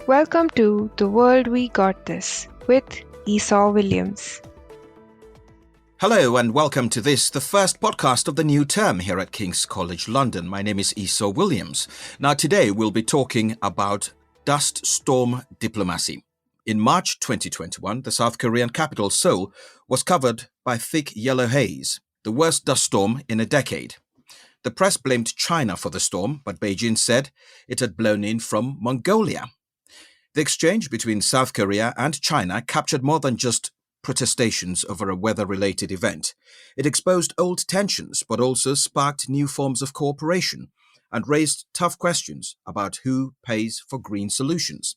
Welcome to The World We Got This with Esau Williams. Hello and welcome to this, the first podcast of the new term here at King's College London. My name is Esau Williams. Now today we'll be talking about dust storm diplomacy. In March 2021, the South Korean capital Seoul was covered by thick yellow haze, the worst dust storm in a decade. The press blamed China for the storm, but Beijing said it had blown in from Mongolia. The exchange between South Korea and China captured more than just protestations over a weather-related event. It exposed old tensions, but also sparked new forms of cooperation and raised tough questions about who pays for green solutions.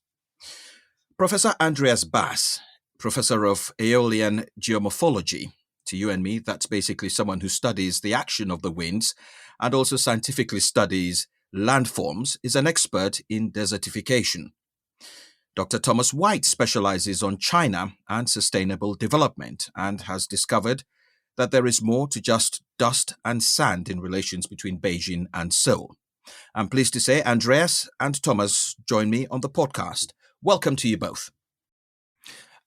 Professor Andreas Baas, professor of Aeolian geomorphology, to you and me, that's basically someone who studies the action of the winds and also scientifically studies landforms, is an expert in desertification. Dr. Thomas White specializes on China and sustainable development and has discovered that there is more to just dust and sand in relations between Beijing and Seoul. I'm pleased to say Andreas and Thomas join me on the podcast. Welcome to you both.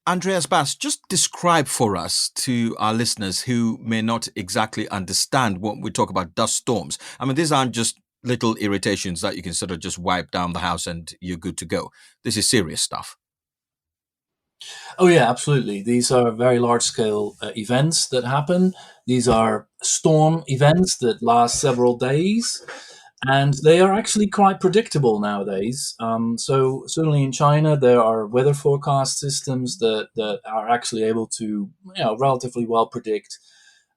Andreas Baas, just describe for us, to our listeners who may not exactly understand when we talk about dust storms. I mean, these aren't just little irritations that you can sort of just wipe down the house and you're good to go. This is serious stuff. Oh yeah, absolutely. These are very large-scale events that happen. These are storm events that last several days, and they are actually quite predictable nowadays. So certainly in China, there are weather forecast systems that are actually able to, relatively well predict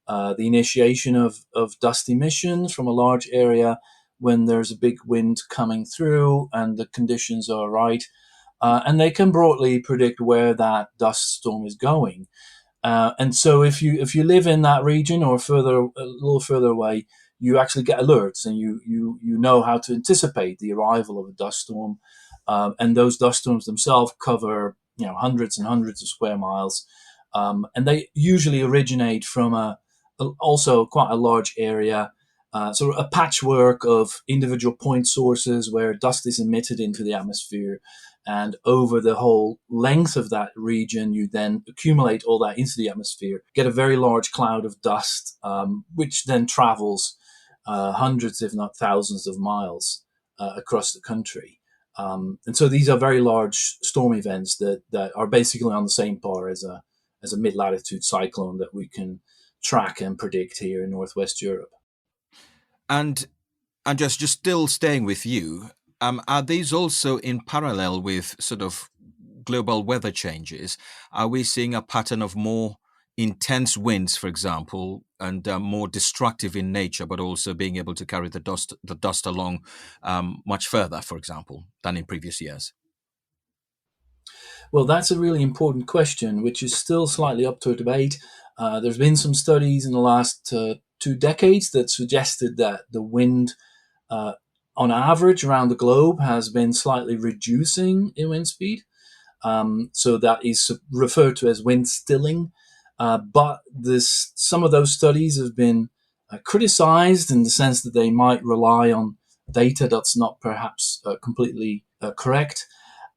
the initiation of dust emissions from a large area when there's a big wind coming through and the conditions are right. And they can broadly predict where that dust storm is going. And so if you live in that region or a little further away, you actually get alerts and you know how to anticipate the arrival of a dust storm. And those dust storms themselves cover hundreds and hundreds of square miles. And they usually originate from also quite a large area. Sort of a patchwork of individual point sources where dust is emitted into the atmosphere. And over the whole length of that region, you then accumulate all that into the atmosphere, get a very large cloud of dust, which then travels hundreds, if not thousands of miles across the country. And so these are very large storm events that are basically on the same par as a mid-latitude cyclone that we can track and predict here in Northwest Europe. And just still staying with you, are these also in parallel with sort of global weather changes? Are we seeing a pattern of more intense winds, for example, and more destructive in nature, but also being able to carry the dust along much further, for example, than in previous years? Well, that's a really important question, which is still slightly up to debate. There's been some studies in the last 2 decades that suggested that the wind, on average around the globe, has been slightly reducing in wind speed. So that is referred to as wind stilling. But some of those studies have been criticized in the sense that they might rely on data that's not perhaps completely correct.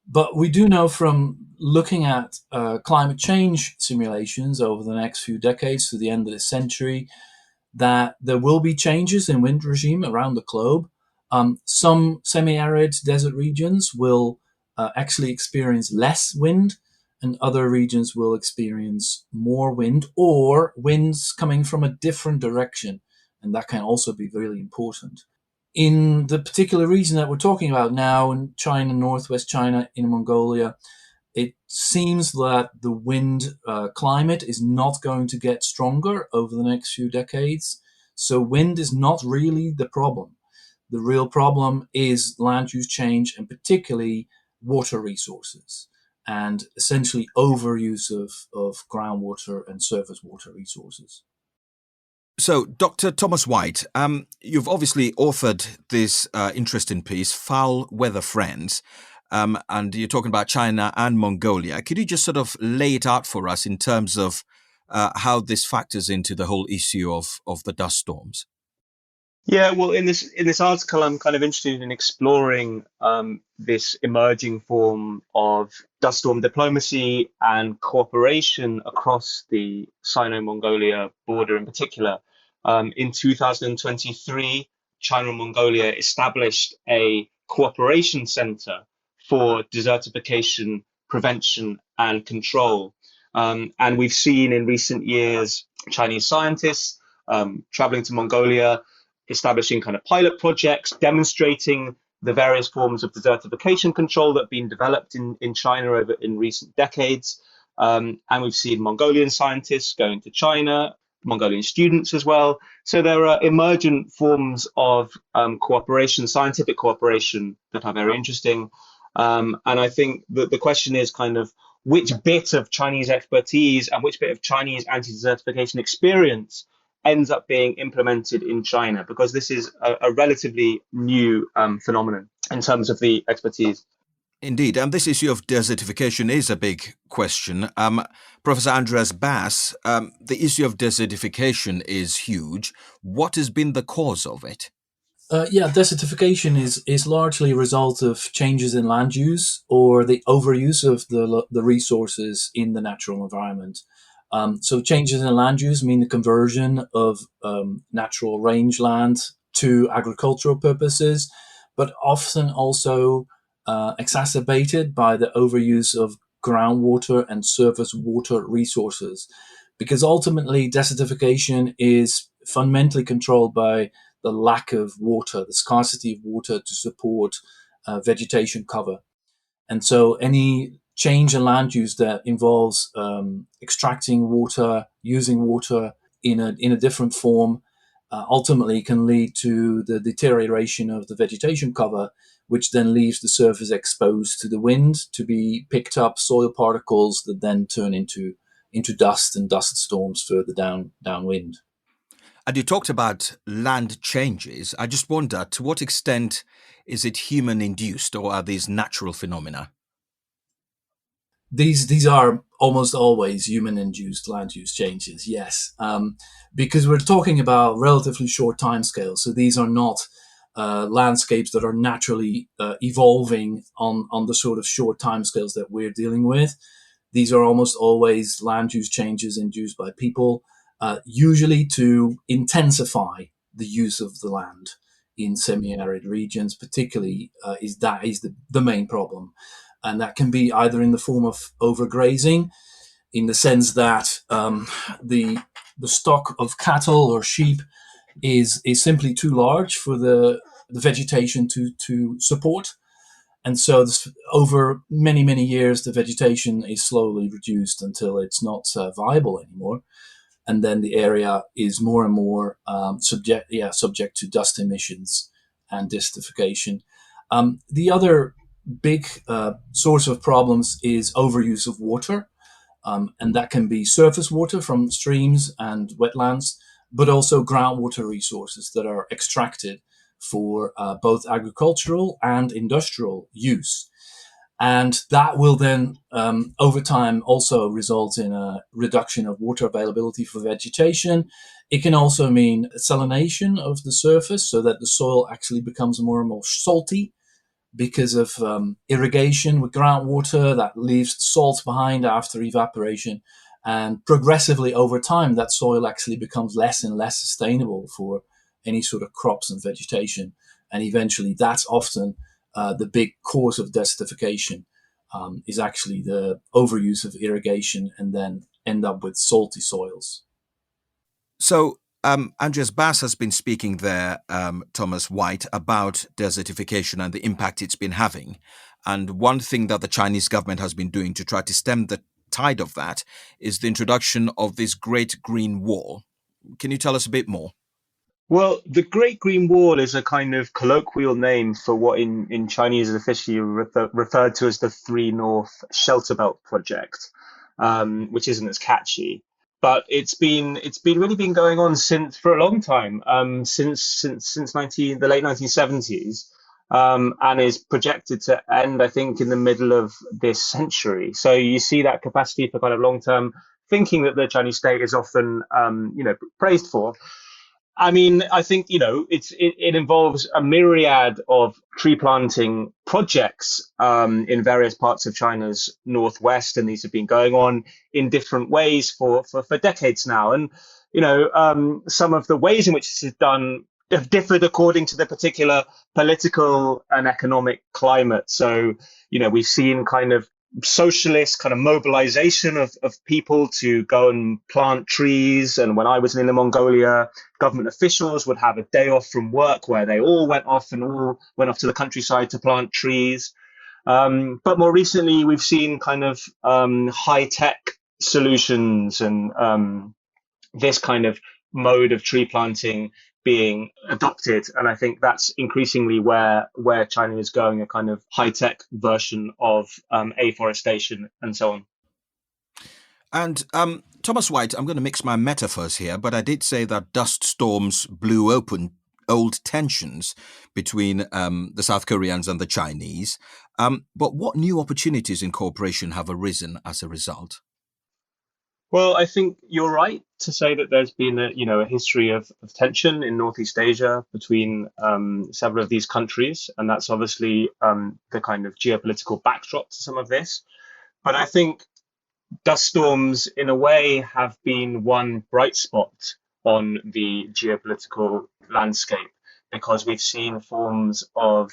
But we do know from looking at climate change simulations over the next few decades to the end of the century that there will be changes in wind regime around the globe. Some semi-arid desert regions will actually experience less wind, and other regions will experience more wind or winds coming from a different direction. And that can also be really important. In the particular region that we're talking about now, in China, Northwest China, in Mongolia, it seems that the wind climate is not going to get stronger over the next few decades. So wind is not really the problem. The real problem is land use change, and particularly water resources, and essentially overuse of groundwater and surface water resources. So, Dr. Thomas White, you've obviously authored this interesting piece, Foul Weather Friends, and you're talking about China and Mongolia. Could you just sort of lay it out for us in terms of how this factors into the whole issue of the dust storms? Yeah, well, in this article, I'm kind of interested in exploring this emerging form of dust storm diplomacy and cooperation across the Sino-Mongolia border in particular. In 2023, China and Mongolia established a cooperation center for desertification prevention and control. And we've seen in recent years Chinese scientists traveling to Mongolia, establishing kind of pilot projects, demonstrating the various forms of desertification control that have been developed in China over in recent decades. And we've seen Mongolian scientists going to China, Mongolian students as well. So there are emergent forms of cooperation, scientific cooperation, that are very interesting. And I think that the question is kind of which bit of Chinese expertise and which bit of Chinese anti-desertification experience ends up being implemented in China, because this is a relatively new phenomenon in terms of the expertise. Indeed, and this issue of desertification is a big question. Professor Andreas Baas, the issue of desertification is huge. What has been the cause of it? Desertification is largely a result of changes in land use or the overuse of the resources in the natural environment. So changes in land use mean the conversion of natural rangeland to agricultural purposes, but often also exacerbated by the overuse of groundwater and surface water resources. Because ultimately, desertification is fundamentally controlled by the lack of water, the scarcity of water to support vegetation cover. And so any change in land use that involves extracting water, using water in a different form, ultimately can lead to the deterioration of the vegetation cover, which then leaves the surface exposed to the wind to be picked up soil particles that then turn into dust and dust storms further downwind. And you talked about land changes. I just wonder, to what extent is it human induced, or are these natural phenomena? These are almost always human-induced land use changes, yes, because we're talking about relatively short timescales. So these are not landscapes that are naturally evolving on the sort of short timescales that we're dealing with. These are almost always land use changes induced by people, usually to intensify the use of the land in semi-arid regions. Particularly, is the main problem. And that can be either in the form of overgrazing, in the sense that the stock of cattle or sheep is simply too large for the vegetation to support. And so over many years, the vegetation is slowly reduced until it's not viable anymore. And then the area is more and more subject to dust emissions and desertification. The other big source of problems is overuse of water, and that can be surface water from streams and wetlands, but also groundwater resources that are extracted for both agricultural and industrial use. And that will then, over time, also result in a reduction of water availability for vegetation. It can also mean salination of the surface, so that the soil actually becomes more and more salty because of irrigation with groundwater that leaves salt behind after evaporation. And progressively over time, that soil actually becomes less and less sustainable for any sort of crops and vegetation. And eventually, that's often the big cause of desertification, is actually the overuse of irrigation, and then end up with salty soils. So, Andreas Baas has been speaking there, Thomas White, about desertification and the impact it's been having. And one thing that the Chinese government has been doing to try to stem the tide of that is the introduction of this Great Green Wall. Can you tell us a bit more? Well, the Great Green Wall is a kind of colloquial name for what in Chinese is officially referred to as the Three North Shelter Belt Project, which isn't as catchy. But it's been really been going on for a long time, since the late 1970s, and is projected to end, I think, in the middle of this century. So you see that capacity for kind of long term thinking that the Chinese state is often praised for. I mean, I think, it involves a myriad of tree planting projects in various parts of China's northwest, and these have been going on in different ways for decades now. And some of the ways in which this is done have differed according to the particular political and economic climate. So, we've seen kind of socialist kind of mobilization of people to go and plant trees. And when I was in Inner Mongolia, government officials would have a day off from work where they all went off to the countryside to plant trees. But more recently, we've seen kind of high tech solutions and this kind of mode of tree planting being adopted. And I think that's increasingly where China is going, a kind of high-tech version of afforestation and so on. And Thomas White, I'm going to mix my metaphors here, but I did say that dust storms blew open old tensions between the South Koreans and the Chinese. But what new opportunities in cooperation have arisen as a result? Well, I think you're right to say that there's been a history of tension in Northeast Asia between several of these countries, and that's obviously the kind of geopolitical backdrop to some of this. But I think dust storms, in a way, have been one bright spot on the geopolitical landscape, because we've seen forms of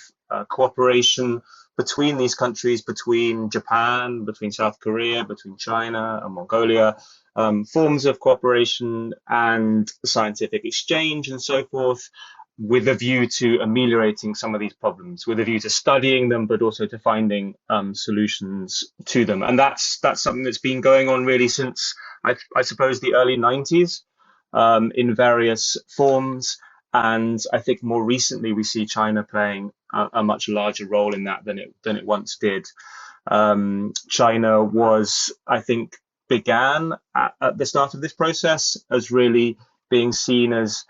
cooperation between these countries, between Japan, between South Korea, between China and Mongolia, forms of cooperation and scientific exchange and so forth, with a view to ameliorating some of these problems, with a view to studying them, but also to finding solutions to them. And that's something that's been going on really since, I suppose, the early 90s in various forms. And I think more recently we see China playing a much larger role in that than it once did. China was, I think, began at the start of this process as really being seen as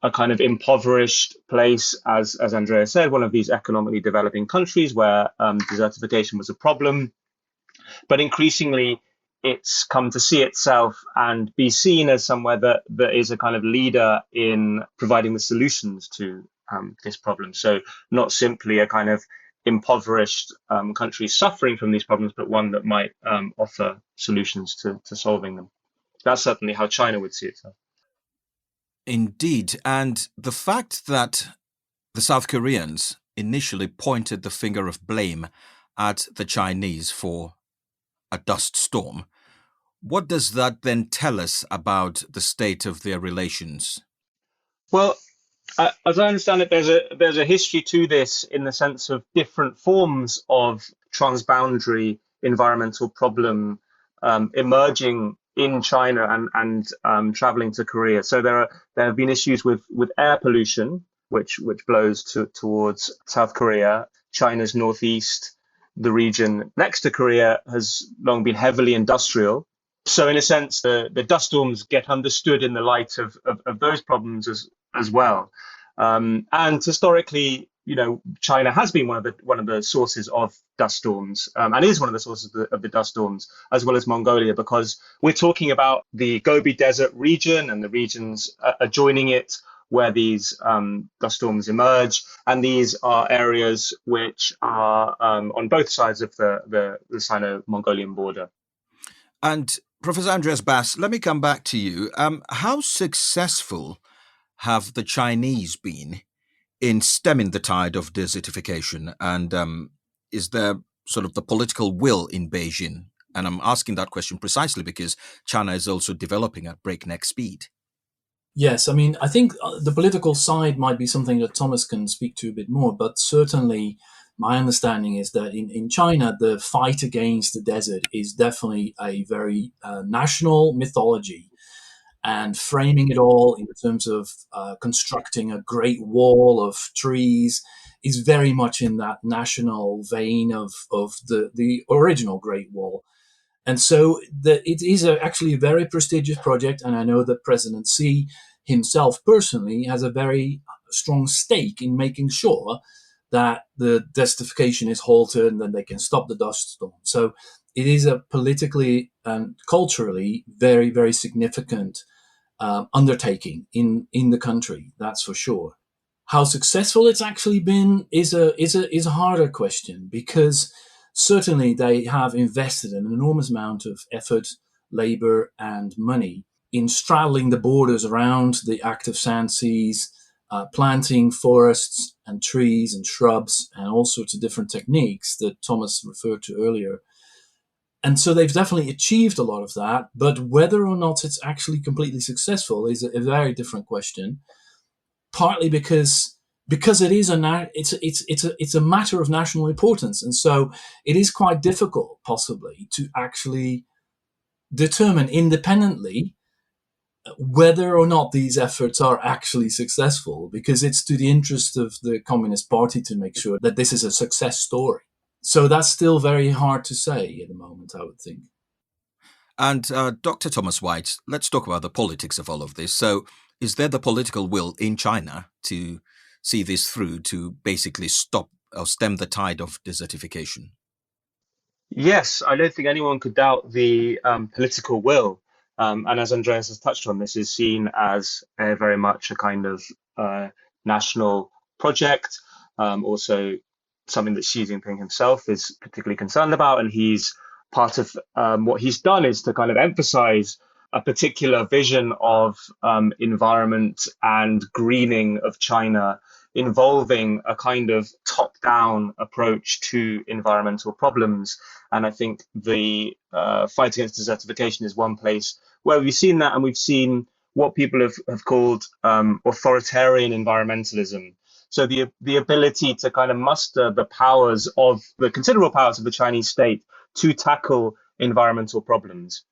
a kind of impoverished place, as Andreas said, one of these economically developing countries where desertification was a problem. But increasingly, it's come to see itself and be seen as somewhere that is a kind of leader in providing the solutions to this problem. So not simply a kind of impoverished country suffering from these problems, but one that might offer solutions to solving them. That's certainly how China would see itself. Indeed. And the fact that the South Koreans initially pointed the finger of blame at the Chinese for a dust storm, what does that then tell us about the state of their relations? Well, as I understand it, there's a history to this in the sense of different forms of transboundary environmental problem emerging in China and traveling to Korea. So there have been issues with air pollution, which blows towards South Korea. China's northeast, the region next to Korea, has long been heavily industrial. So in a sense, the dust storms get understood in the light of those problems as well. And historically, China has been one of the sources of dust storms and is one of the sources of the dust storms, as well as Mongolia, because we're talking about the Gobi Desert region and the regions adjoining it where these dust storms emerge. And these are areas which are on both sides of the Sino-Mongolian border. And Professor Andreas Baas, let me come back to you. How successful have the Chinese been in stemming the tide of desertification? And is there sort of the political will in Beijing? And I'm asking that question precisely because China is also developing at breakneck speed. Yes, I mean, I think the political side might be something that Thomas can speak to a bit more, but certainly my understanding is that in China, the fight against the desert is definitely a very national mythology, and framing it all in terms of constructing a great wall of trees is very much in that national vein of the original Great Wall. And so it is actually a very prestigious project, and I know that President Xi himself personally has a very strong stake in making sure that the desertification is halted and then they can stop the dust storm. So it is a politically and culturally very, very significant undertaking in the country. That's for sure. How successful it's actually been is a harder question, because certainly they have invested an enormous amount of effort, labor, and money in straddling the borders around the active sand seas, planting forests and trees and shrubs and all sorts of different techniques that Thomas referred to earlier. And so they've definitely achieved a lot of that, but whether or not it's actually completely successful is a very different question. Partly because it's a matter of national importance, and so it is quite difficult, possibly, to actually determine independently whether or not these efforts are actually successful, because it's to the interest of the Communist Party to make sure that this is a success story. So that's still very hard to say at the moment, I would think. And Dr. Thomas White, let's talk about the politics of all of this. So is there the political will in China to see this through, to basically stop or stem the tide of desertification? Yes, I don't think anyone could doubt the political will. And as Andreas has touched on, this is seen as very much a kind of national project, also something that Xi Jinping himself is particularly concerned about. And he's part of what he's done is to kind of emphasize a particular vision of environment and greening of China, involving a kind of top-down approach to environmental problems. And I think the fight against desertification is one place where we've seen that, and we've seen what people have called authoritarian environmentalism. So the ability to kind of muster the powers of the considerable powers of the Chinese state to tackle environmental problems.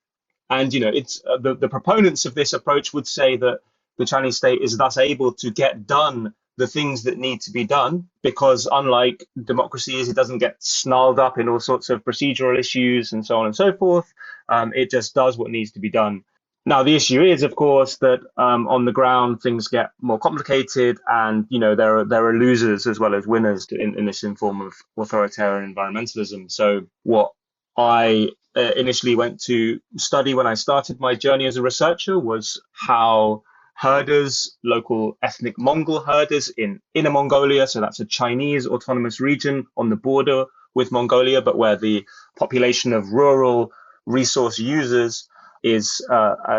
And, you know, it's the proponents of this approach would say that the Chinese state is thus able to get done the things that need to be done, because unlike democracy is, it doesn't get snarled up in all sorts of procedural issues and so on and so forth. It just does what needs to be done. Now, the issue is, of course, that on the ground, things get more complicated, and, you know, there are losers as well as winners in this form of authoritarian environmentalism. So what I initially went to study when I started my journey as a researcher was how herders, local ethnic Mongol herders in Inner Mongolia, so that's a Chinese autonomous region on the border with Mongolia, but where the population of rural resource users is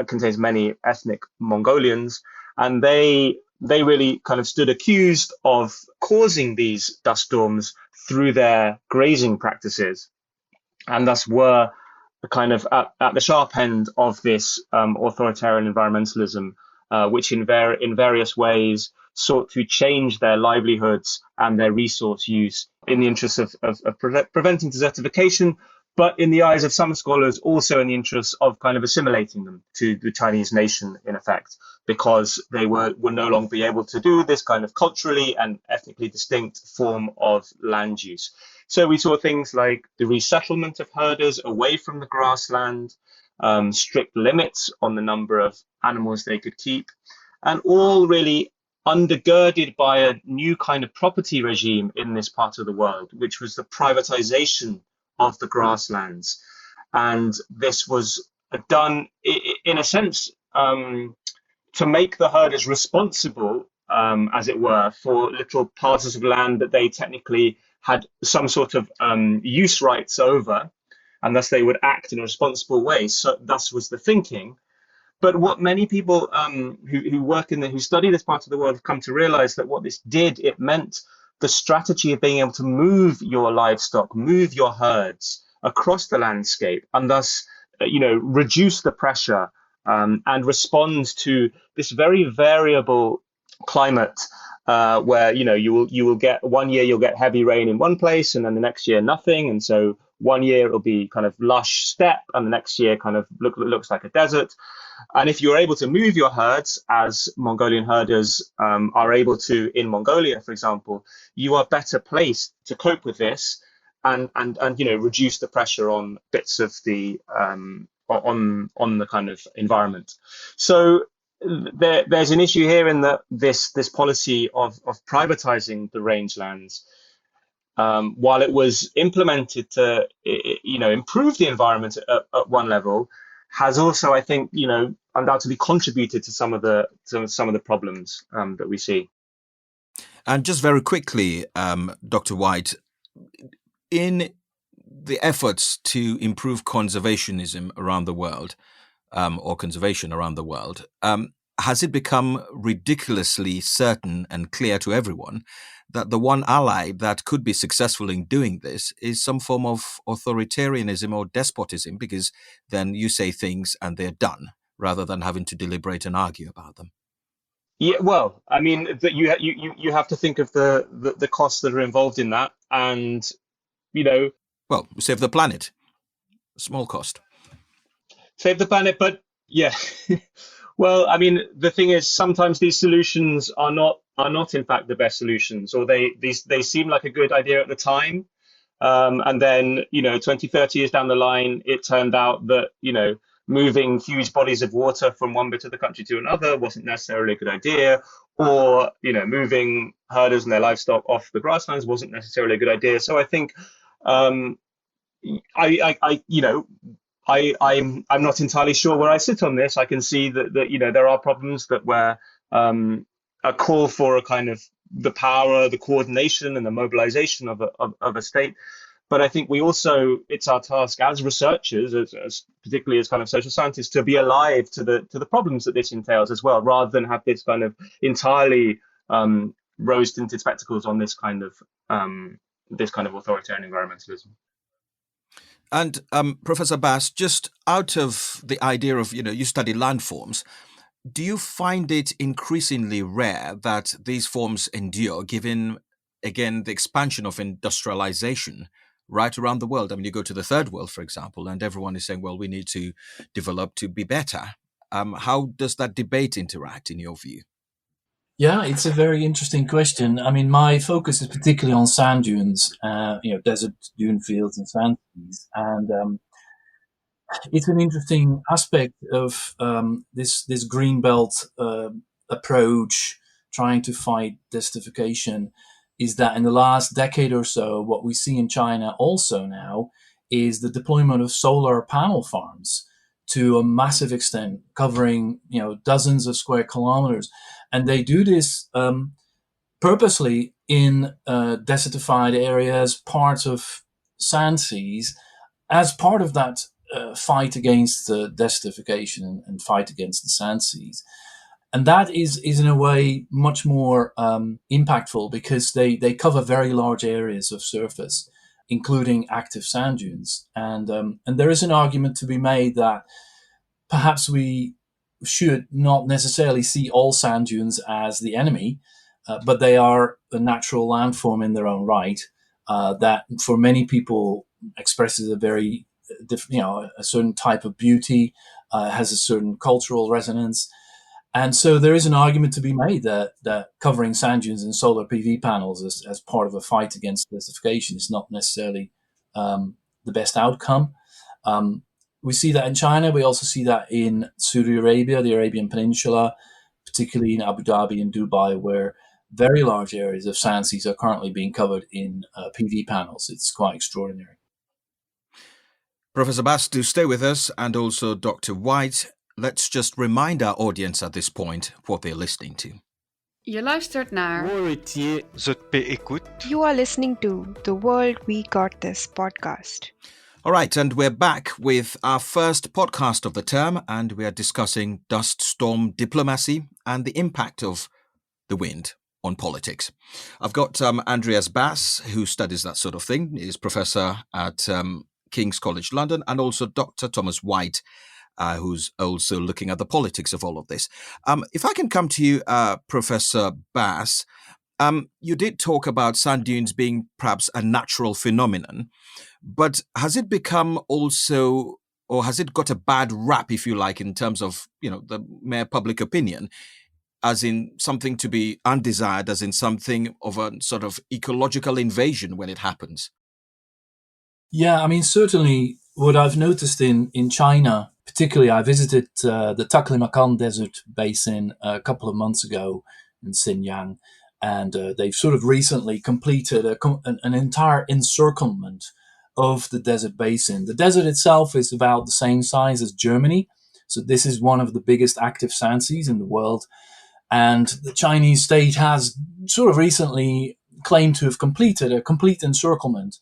contains many ethnic Mongolians, and they really kind of stood accused of causing these dust storms through their grazing practices, and thus were kind of at the sharp end of this authoritarian environmentalism, which in various ways sought to change their livelihoods and their resource use in the interest of preventing desertification, but in the eyes of some scholars, also in the interest of kind of assimilating them to the Chinese nation, in effect, because they would no longer be able to do this kind of culturally and ethnically distinct form of land use. So we saw things like the resettlement of herders away from the grassland, strict limits on the number of animals they could keep, and all really undergirded by a new kind of property regime in this part of the world, which was the privatization of the grasslands. And this was done, in a sense, to make the herders responsible, as it were, for little parcels of land that they technically had some sort of use rights over, and thus they would act in a responsible way. So thus was the thinking. But what many people who work who study this part of the world have come to realize, that what this did, it meant the strategy of being able to move your livestock, move your herds across the landscape, and thus, reduce the pressure and respond to this very variable climate, where you will get one year you'll get heavy rain in one place, and then the next year nothing, and so one year it'll be kind of lush steppe, and the next year kind of looks like a desert. And if you're able to move your herds, as Mongolian herders are able to in Mongolia, for example, you are better placed to cope with this and reduce the pressure on bits of the on the kind of environment. So there's an issue here in that this policy of privatizing the rangelands, while it was implemented to improve the environment at one level, has also, I think, undoubtedly contributed to some of the problems that we see. And just very quickly, Dr. White, in the efforts to improve conservationism around the world, or conservation around the world, has it become ridiculously certain and clear to everyone that the one ally that could be successful in doing this is some form of authoritarianism or despotism, because then you say things and they're done, rather than having to deliberate and argue about them? Yeah, well, I mean, that you have to think of the costs that are involved in that, and Well, save the planet. Small cost. save the planet. But yeah, well, I mean, the thing is, sometimes these solutions are not in fact the best solutions, or they seem like a good idea at the time, and then 20, 30 years down the line, it turned out that moving huge bodies of water from one bit of the country to another wasn't necessarily a good idea, or moving herders and their livestock off the grasslands wasn't necessarily a good idea. So I think I'm not entirely sure where I sit on this. I can see that there are problems that where a call for a kind of the power, the coordination, and the mobilization of a state. But I think it's our task as researchers, as particularly as kind of social scientists, to be alive to the problems that this entails as well, rather than have this kind of entirely rose-tinted spectacles on this kind of authoritarian environmentalism. And Professor Baas, just out of the idea of, you study landforms, do you find it increasingly rare that these forms endure, given, again, the expansion of industrialization right around the world? I mean, you go to the third world, for example, and everyone is saying, well, we need to develop to be better. How does that debate interact in your view? Yeah, it's a very interesting question. I mean, my focus is particularly on sand dunes, desert dune fields and sand seas. And it's an interesting aspect of this green belt approach, trying to fight desertification, is that in the last decade or so, what we see in China also now is the deployment of solar panel farms to a massive extent, covering dozens of square kilometers, and they do this purposely in desertified areas, parts of sand seas, as part of that fight against desertification and fight against the sand seas. And that is in a way much more impactful, because they cover very large areas of surface, including active sand dunes. And there is an argument to be made that perhaps we should not necessarily see all sand dunes as the enemy, but they are a natural landform in their own right, that for many people expresses a very a certain type of beauty, has a certain cultural resonance. And so there is an argument to be made that covering sand dunes and solar PV panels as part of a fight against desertification is not necessarily the best outcome. We see that in China. We also see that in Saudi Arabia, the Arabian Peninsula, particularly in Abu Dhabi and Dubai, where very large areas of sand seas are currently being covered in PV panels. It's quite extraordinary. Professor Baas, do stay with us, and also Dr. White. Let's just remind our audience at this point what they're listening to. Je luistert naar You are listening to The World We Got This podcast. All right, and we're back with our first podcast of the term, and we are discussing dust storm diplomacy and the impact of the wind on politics. I've got Andreas Baas, who studies that sort of thing. He's professor at King's College London, and also Dr. Thomas White, who's also looking at the politics of all of this. If I can come to you, Professor Baas, you did talk about sand dunes being perhaps a natural phenomenon, but has it become also, or has it got a bad rap, if you like, in terms of, the mere public opinion, as in something to be undesired, as in something of a sort of ecological invasion when it happens? Yeah, I mean, certainly what I've noticed in China, particularly I visited the Taklamakan Desert Basin a couple of months ago in Xinjiang, and they've sort of recently completed an entire encirclement of the desert basin. The desert itself is about the same size as Germany. So this is one of the biggest active sand seas in the world. And the Chinese state has sort of recently claimed to have completed a complete encirclement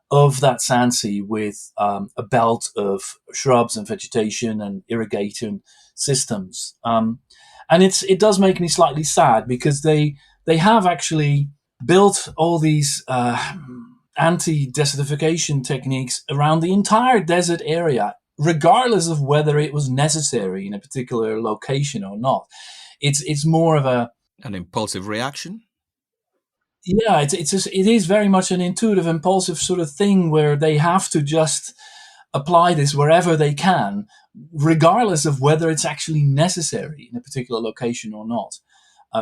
of that sand sea with a belt of shrubs and vegetation and irrigation systems. And it does make me slightly sad because they have actually built all these anti-desertification techniques around the entire desert area, regardless of whether it was necessary in a particular location or not. It's more of an impulsive reaction. Yeah, it is very much an intuitive, impulsive sort of thing where they have to just apply this wherever they can, regardless of whether it's actually necessary in a particular location or not.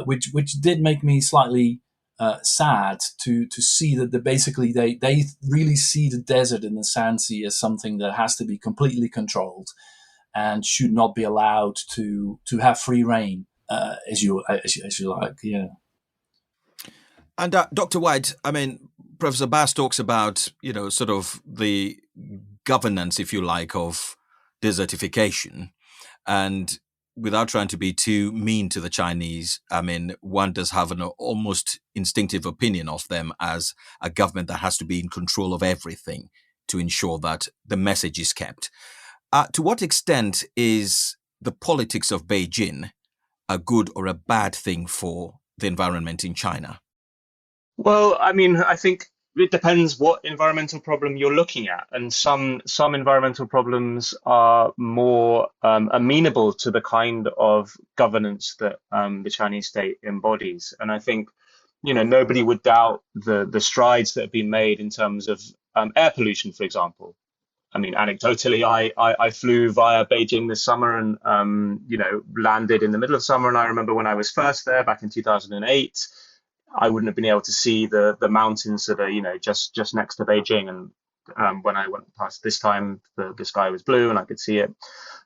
Which did make me slightly sad to see that basically they really see the desert and the sand sea as something that has to be completely controlled and should not be allowed to have free reign as you like. Yeah. And Dr. White, I mean, Professor Baas talks about, sort of the governance, if you like, of desertification. And without trying to be too mean to the Chinese, I mean, one does have an almost instinctive opinion of them as a government that has to be in control of everything to ensure that the message is kept. To what extent is the politics of Beijing a good or a bad thing for the environment in China? Well, I mean, I think it depends what environmental problem you're looking at, and some environmental problems are more amenable to the kind of governance that the Chinese state embodies. And I think, nobody would doubt the strides that have been made in terms of air pollution, for example. I mean, anecdotally, I flew via Beijing this summer and landed in the middle of summer. And I remember when I was first there back in 2008. I wouldn't have been able to see the mountains that are, just next to Beijing. And when I went past this time, the sky was blue and I could see it.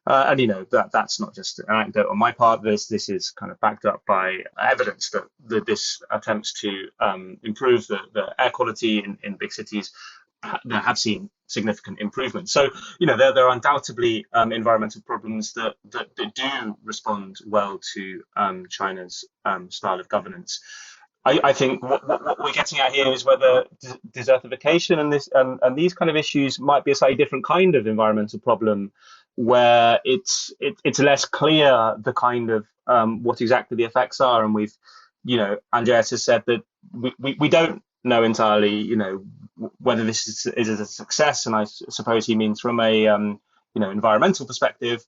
And that's not just an anecdote on my part. This is kind of backed up by evidence that this attempts to improve the air quality in big cities have seen significant improvements. So, there are undoubtedly environmental problems that do respond well to China's style of governance. I think what we're getting at here is whether desertification and these kind of issues might be a slightly different kind of environmental problem, where it's less clear the kind of what exactly the effects are. And we've, Andreas has said that we don't know entirely, whether this is a success, and I suppose he means from a environmental perspective.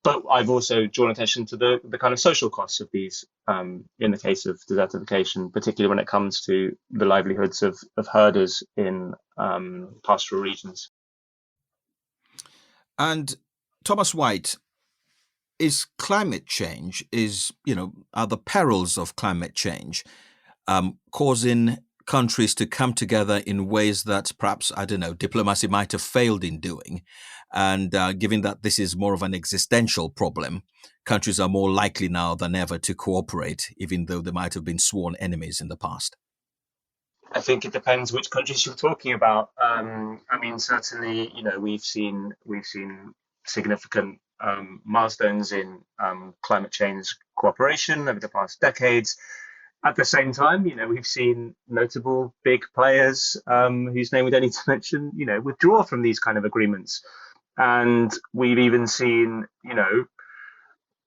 But I've also drawn attention to the kind of social costs of these in the case of desertification, particularly when it comes to the livelihoods of herders in pastoral regions. And Thomas White, is climate change, are the perils of climate change causing countries to come together in ways that perhaps, diplomacy might have failed in doing? And given that this is more of an existential problem, countries are more likely now than ever to cooperate, even though they might have been sworn enemies in the past. I think it depends which countries you're talking about. I mean, certainly, we've seen significant milestones in climate change cooperation over the past decades. At the same time, we've seen notable big players whose name we don't need to mention, withdraw from these kind of agreements. And we've even seen,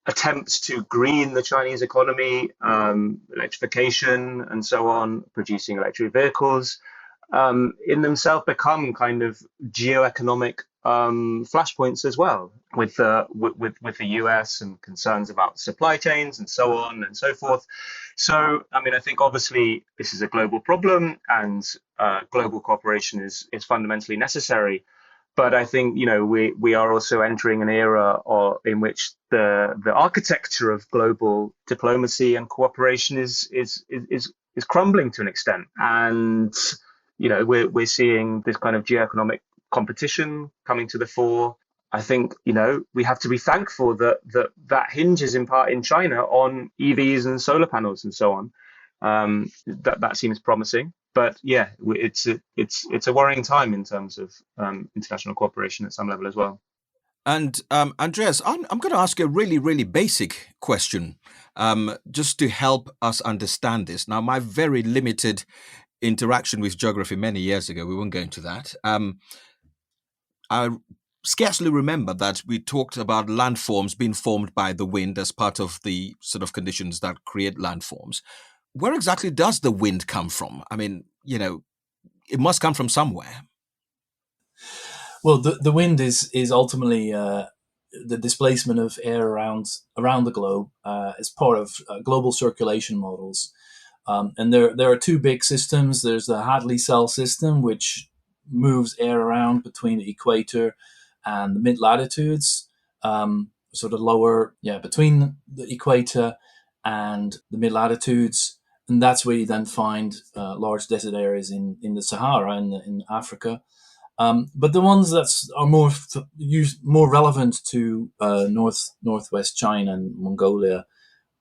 attempts to green the Chinese economy, electrification and so on, producing electric vehicles, in themselves become kind of geoeconomic flashpoints as well, with the US and concerns about supply chains and so on and so forth. So, I mean, I think obviously this is a global problem, and global cooperation is fundamentally necessary. But I think, we are also entering an era in which the architecture of global diplomacy and cooperation is crumbling to an extent. And, we're seeing this kind of geoeconomic competition coming to the fore. I think, we have to be thankful that hinges in part in China on EVs and solar panels and so on. That seems promising. but yeah, it's a worrying time in terms of international cooperation at some level as well. And Andreas, I'm going to ask you a really, really basic question, just to help us understand this. Now, my very limited interaction with geography many years ago, we won't go into that. I scarcely remember that we talked about landforms being formed by the wind as part of the sort of conditions that create landforms. Where exactly does the wind come from? I mean, it must come from somewhere. Well, the wind is ultimately the displacement of air around the globe as part of global circulation models. And there are two big systems. There's the Hadley cell system, which moves air around between the equator and the mid latitudes, sort of lower, between the equator and the mid latitudes. And that's where you then find large desert areas in the Sahara in Africa. But the ones that are more relevant to northwest China and Mongolia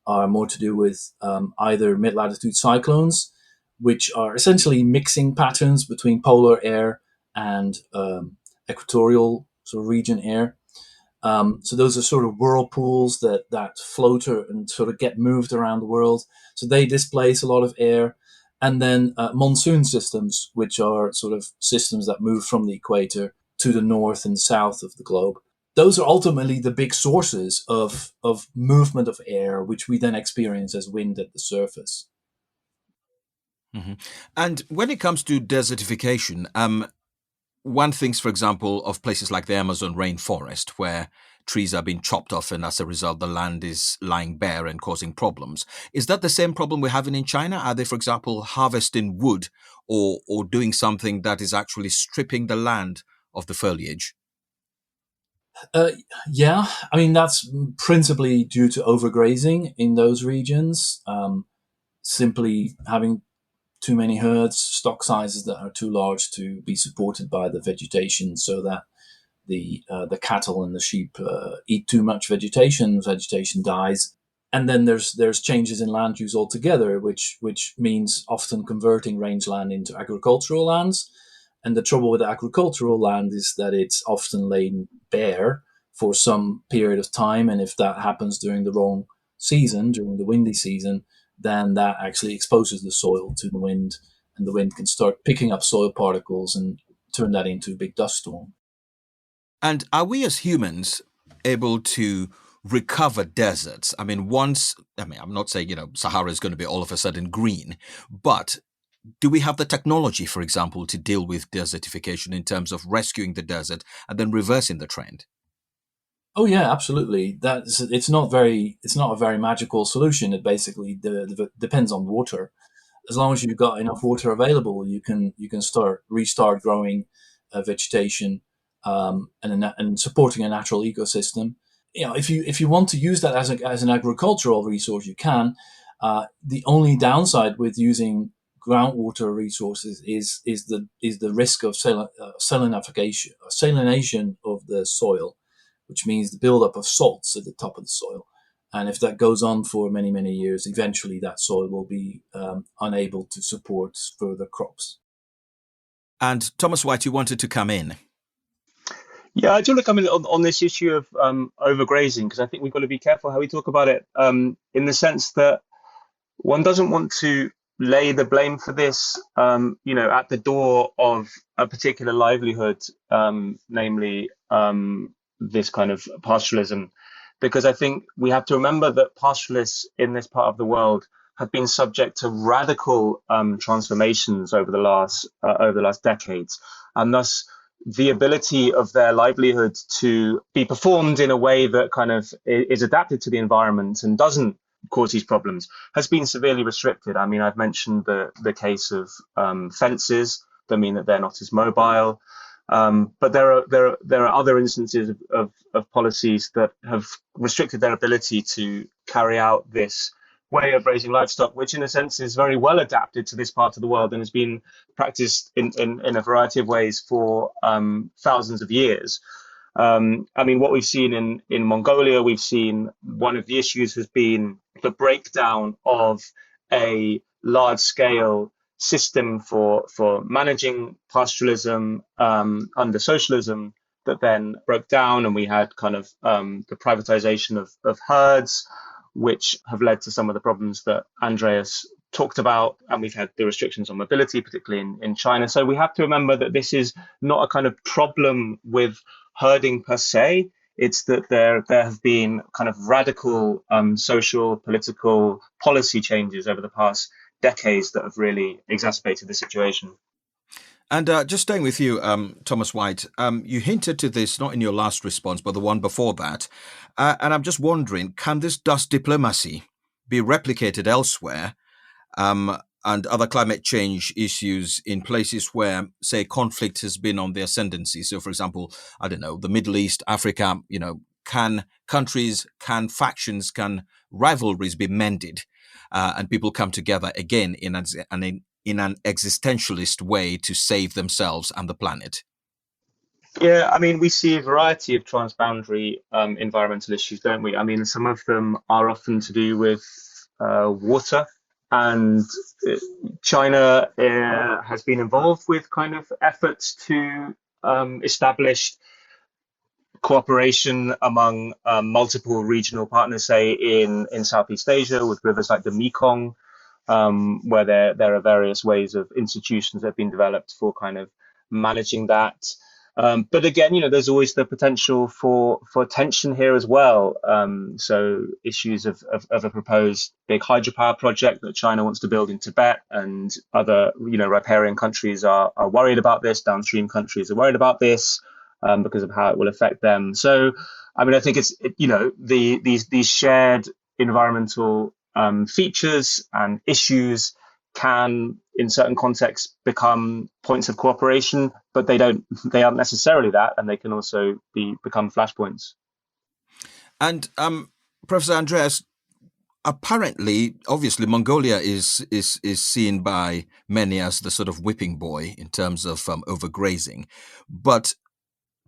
are more to do with either mid-latitude cyclones, which are essentially mixing patterns between polar air and equatorial sort of region air. So those are sort of whirlpools that float and sort of get moved around the world. So they displace a lot of air. And then monsoon systems, which are sort of systems that move from the equator to the north and south of the globe. Those are ultimately the big sources of movement of air, which we then experience as wind at the surface. Mm-hmm. And when it comes to desertification, one thinks, for example, of places like the Amazon rainforest, where trees are being chopped off and as a result the land is lying bare and causing problems. Is that the same problem we're having in China? Are they, for example, harvesting wood or doing something that is actually stripping the land of the foliage? Yeah, I mean, that's principally due to overgrazing in those regions, simply having too many herds, stock sizes that are too large to be supported by the vegetation, so that the cattle and the sheep eat too much vegetation. Vegetation dies, and then there's changes in land use altogether, which means often converting rangeland into agricultural lands. And the trouble with agricultural land is that it's often laid bare for some period of time, and if that happens during the wrong season, during the windy season, then that actually exposes the soil to the wind, and the wind can start picking up soil particles and turn that into a big dust storm. And are we as humans able to recover deserts? I mean, I'm not saying, Sahara is going to be all of a sudden green, but do we have the technology, for example, to deal with desertification in terms of rescuing the desert and then reversing the trend? Oh yeah, absolutely. It's not a very magical solution. It basically depends on water. As long as you've got enough water available, you can restart growing vegetation, and supporting a natural ecosystem. If you want to use that as an agricultural resource, you can. The only downside with using groundwater resources is the risk of salination of the soil, which means the buildup of salts at the top of the soil. And if that goes on for many, many years, eventually that soil will be unable to support further crops. And Thomas White, you wanted to come in. Yeah, I do want to come in on this issue of overgrazing, because I think we've got to be careful how we talk about it, in the sense that one doesn't want to lay the blame for this, at the door of a particular livelihood, namely this kind of pastoralism, because I think we have to remember that pastoralists in this part of the world have been subject to radical transformations over the last decades, and thus the ability of their livelihood to be performed in a way that kind of is adapted to the environment and doesn't cause these problems has been severely restricted. I mean, I've mentioned the case of fences that mean that they're not as mobile, but there are other instances of policies that have restricted their ability to carry out this way of raising livestock, which in a sense is very well adapted to this part of the world and has been practiced in a variety of ways for thousands of years. I mean, what we've seen in Mongolia, we've seen one of the issues has been the breakdown of a large-scale system for managing pastoralism under socialism that then broke down, and we had kind of the privatization of herds, which have led to some of the problems that Andreas talked about, and we've had the restrictions on mobility, particularly in China. So we have to remember that this is not a kind of problem with herding per se. It's that there have been kind of radical social, political, policy changes over the past decades that have really exacerbated the situation. And just staying with you, Thomas White, you hinted to this not in your last response, but the one before that. And I'm just wondering, can this dust diplomacy be replicated elsewhere and other climate change issues in places where, say, conflict has been on the ascendancy? So, for example, I don't know, the Middle East, Africa, can countries, can factions, can rivalries be mended and people come together again in an existentialist way to save themselves and the planet? Yeah, I mean, we see a variety of transboundary environmental issues, don't we? I mean, some of them are often to do with water, and China has been involved with kind of efforts to establish cooperation among multiple regional partners, say in Southeast Asia with rivers like the Mekong, where there are various ways of institutions that have been developed for kind of managing that. But again, there's always the potential for tension here as well. So issues of a proposed big hydropower project that China wants to build in Tibet, and other, riparian countries are worried about this. Downstream countries are worried about this because of how it will affect them. So, I mean, I think it's these shared environmental features and issues can, in certain contexts, become points of cooperation, but they aren't necessarily that, and they can also become flashpoints. And Professor Andreas, apparently, obviously, Mongolia is seen by many as the sort of whipping boy in terms of overgrazing. But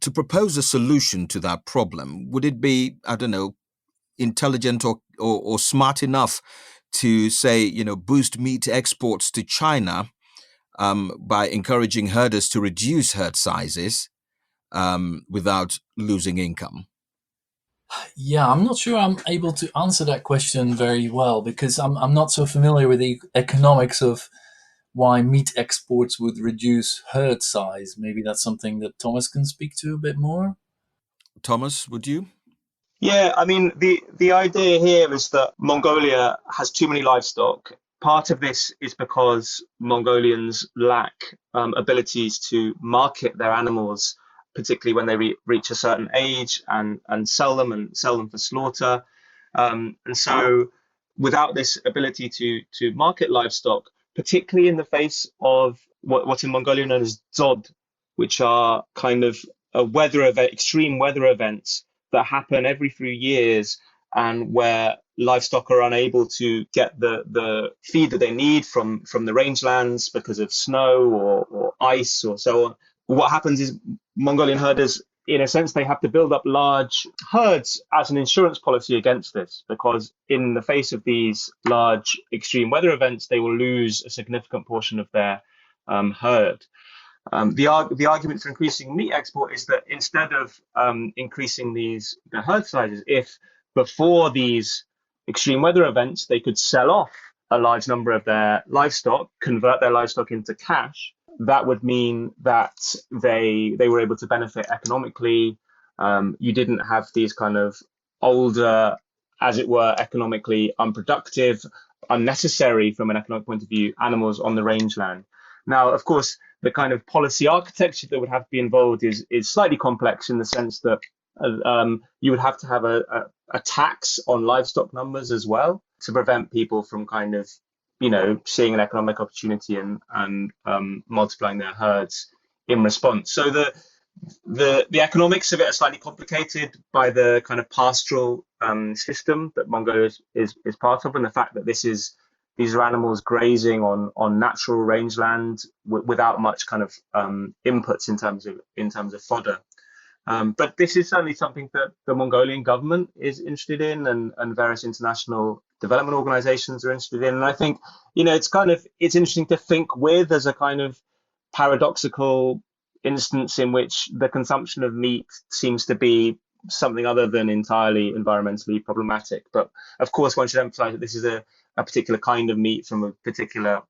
to propose a solution to that problem, would it be, I don't know, intelligent or smart enough to say, boost meat exports to China by encouraging herders to reduce herd sizes without losing income? Yeah, I'm not sure I'm able to answer that question very well, because I'm not so familiar with the economics of why meat exports would reduce herd size. Maybe that's something that Thomas can speak to a bit more. Thomas, would you? Yeah, I mean, the idea here is that Mongolia has too many livestock. Part of this is because Mongolians lack abilities to market their animals, particularly when they reach a certain age, and sell them for slaughter. And so without this ability to market livestock, particularly in the face of what's in Mongolia known as dzod, which are kind of extreme weather events that happen every few years, and where livestock are unable to get the feed that they need from the rangelands because of snow or ice or so on. What happens is Mongolian herders, in a sense, they have to build up large herds as an insurance policy against this, because in the face of these large extreme weather events, they will lose a significant portion of their herd. The argument for increasing meat export is that instead of increasing the herd sizes, if before these extreme weather events they could sell off a large number of their livestock, convert their livestock into cash, that would mean that they were able to benefit economically. You didn't have these kind of older, as it were, economically unproductive, unnecessary from an economic point of view, animals on the rangeland. Now, of course, the kind of policy architecture that would have to be involved is slightly complex, in the sense that you would have to have a tax on livestock numbers as well, to prevent people from kind of, seeing an economic opportunity and multiplying their herds in response. So the economics of it are slightly complicated by the kind of pastoral system that Mongolia is part of, and the fact that these are animals grazing on natural rangeland without much kind of inputs in terms of fodder. But this is certainly something that the Mongolian government is interested in, and various international development organizations are interested in. And I think, it's interesting to think with as a kind of paradoxical instance in which the consumption of meat seems to be something other than entirely environmentally problematic. But of course, one should emphasize that this is a particular kind of meat from a particular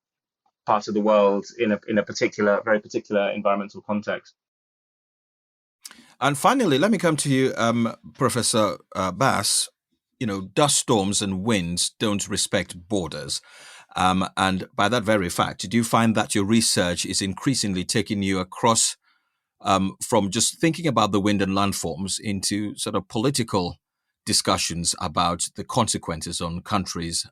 part of the world in a particular, very particular environmental context. And finally, let me come to you, Professor Baas. Dust storms and winds don't respect borders. And by that very fact, do you find that your research is increasingly taking you across from just thinking about the wind and landforms into sort of political discussions about the consequences on countries?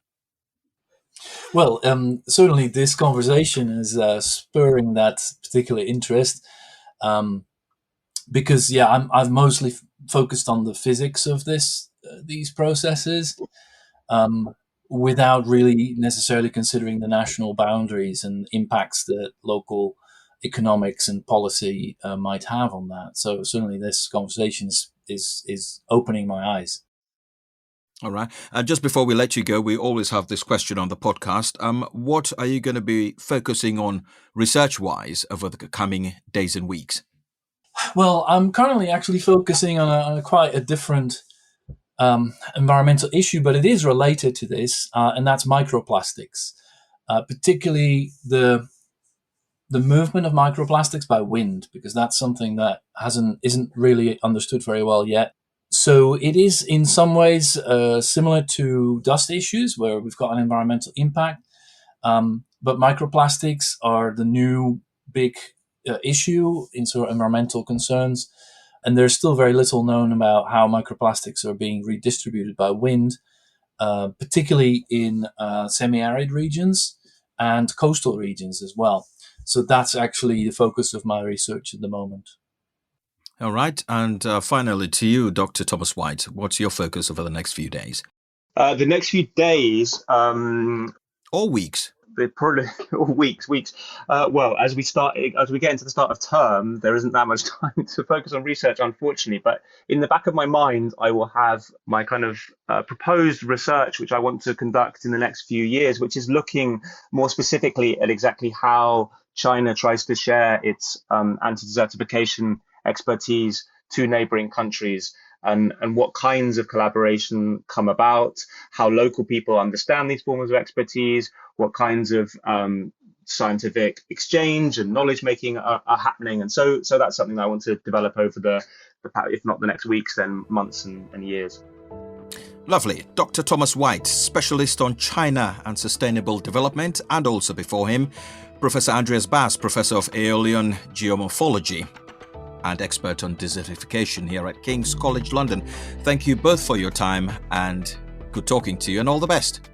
Well, certainly this conversation is spurring that particular interest, because I've mostly focused on the physics of these processes, without really necessarily considering the national boundaries and impacts that local economics and policy might have on that. So certainly this conversation is opening my eyes. All right. Just before we let you go, we always have this question on the podcast. What are you going to be focusing on research-wise over the coming days and weeks? Well, I'm currently actually focusing on quite a different environmental issue, but it is related to this, and that's microplastics, particularly the movement of microplastics by wind, because that's something that isn't really understood very well yet. So it is in some ways similar to dust issues, where we've got an environmental impact, but microplastics are the new big issue in sort of environmental concerns, and there's still very little known about how microplastics are being redistributed by wind, particularly in semi-arid regions and coastal regions as well. So that's actually the focus of my research at the moment. All right. And finally, to you, Dr. Thomas White, what's your focus over the next few days? The next few days, or weeks. Probably weeks. Well, as we get into the start of term, there isn't that much time to focus on research, unfortunately. But in the back of my mind, I will have my kind of proposed research, which I want to conduct in the next few years, which is looking more specifically at exactly how China tries to share its anti-desertification expertise to neighboring countries. And what kinds of collaboration come about, how local people understand these forms of expertise, what kinds of scientific exchange and knowledge making are happening. And so that's something that I want to develop over the if not the next weeks, then months and years. Lovely. Dr. Thomas White, specialist on China and sustainable development, and also before him, Professor Andreas Baas, Professor of Aeolian Geomorphology and expert on desertification here at King's College London. Thank you both for your time, and good talking to you, and all the best.